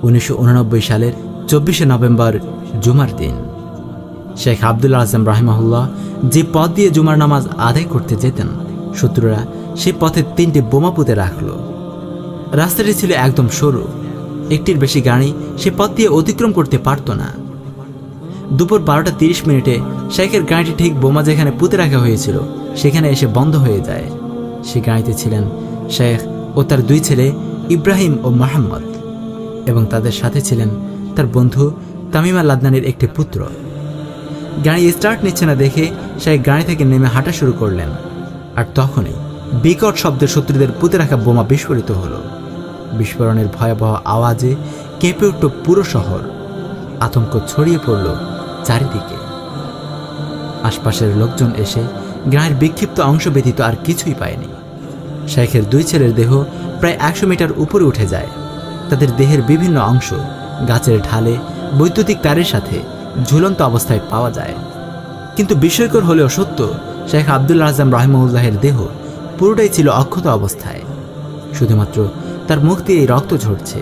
1989 সালের 24শে নভেম্বর জুমার দিন শেখ আব্দুল আজম রাহিমাহুল্লাহ যে পথ দিয়ে জুমার নামাজ আদায় করতে যেতেন, শত্রুরা সে পথে 3টি বোমা পুঁতে রাখল। রাস্তাটি ছিল একদম সরু, একটির বেশি গাড়ি সে পথ দিয়ে অতিক্রম করতে পারত না। দুপুর 12টা 30 মিনিটে শেখের গাড়িটি ঠিক বোমা যেখানে পুঁতে রাখা হয়েছিল সেখানে এসে বন্ধ হয়ে যায়। সে গাড়িতে ছিলেন শেখ ও তার 2 ছেলে ইব্রাহিম ও মোহাম্মদ, এবং তাদের সাথে ছিলেন তার বন্ধু তামিম আল আদনানের একটি পুত্র। গাড়ি স্টার্ট নিচ্ছে না দেখে শেখ গাড়ি থেকে নেমে হাঁটা শুরু করলেন, আর তখনই বিকট শব্দে শত্রুদের পুঁতে রাখা বোমা বিস্ফোরিত হলো। বিস্ফোরণের ভয়াবহ আওয়াজে কেঁপে উঠল পুরো শহর। আতঙ্ক ছড়িয়ে পড়ল চারিদিকে। আশপাশের লোকজন এসে গাড়ির বিক্ষিপ্ত অংশ ব্যতীত আর কিছুই পায়নি। শেখের 2 ছেলের দেহ প্রায় 100 মিটার উপরে উঠে যায়। তাদের দেহের বিভিন্ন অংশ গাছের ঢালে বৈদ্যুতিক তারের সাথে ঝুলন্ত অবস্থায় পাওয়া যায়। কিন্তু বিস্ময়কর হলেও সত্য, শেখ আব্দুল আজম রাহিমাহুল্লাহের দেহ পুরোটাই ছিল অক্ষত অবস্থায়, শুধুমাত্র তার মুখ দিয়ে রক্ত ঝরছে।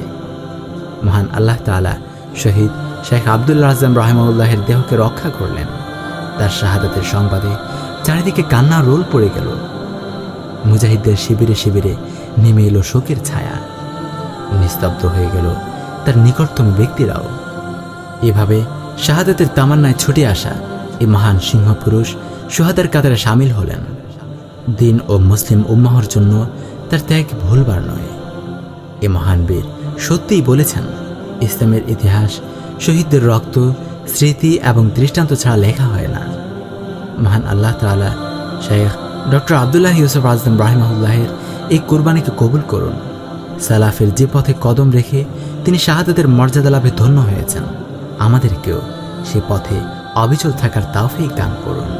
মহান আল্লাহ তাআলা শহীদ শেখ আব্দুল আজম রাহিমাহুল্লাহের দেহকে রক্ষা করলেন। তার শাহাদাতের সংবাদে চারিদিকে কান্না রোল পড়ে গেল। মুজাহিদদের শিবিরে শিবিরে নেমে এলো শোকের ছায়া। নিস্তব্ধ হয়ে গেল তার নিকটতম ব্যক্তিরাও। এভাবে শাহাদাতের তামান্নায় ছুটে আসা এই মহান সিংহপুরুষ শুহাদার কাতারে সামিল হলেন। দিন ও মুসলিম উম্মাহর জন্য তার ত্যাগ ভুলবার নয়। এ মহান বীর সত্যিই বলেছেন, ইসলামের ইতিহাস শহীদদের রক্ত, স্মৃতি এবং দৃষ্টান্ত ছাড়া লেখা হয় না। মহান আল্লাহ তাআলা শেখ ডক্টর আব্দুল্লাহ ইউসুফ আজম রাহিমাহুল্লাহের এই কোরবানিকে কবুল করুন। সালাফের যে পথে কদম রেখে তিনি শাহাদাতের মর্যাদা লাভে ধন্য হয়েছেন, আমাদেরকেও সে পথে অবিচল থাকার তাওফীক দান করুন।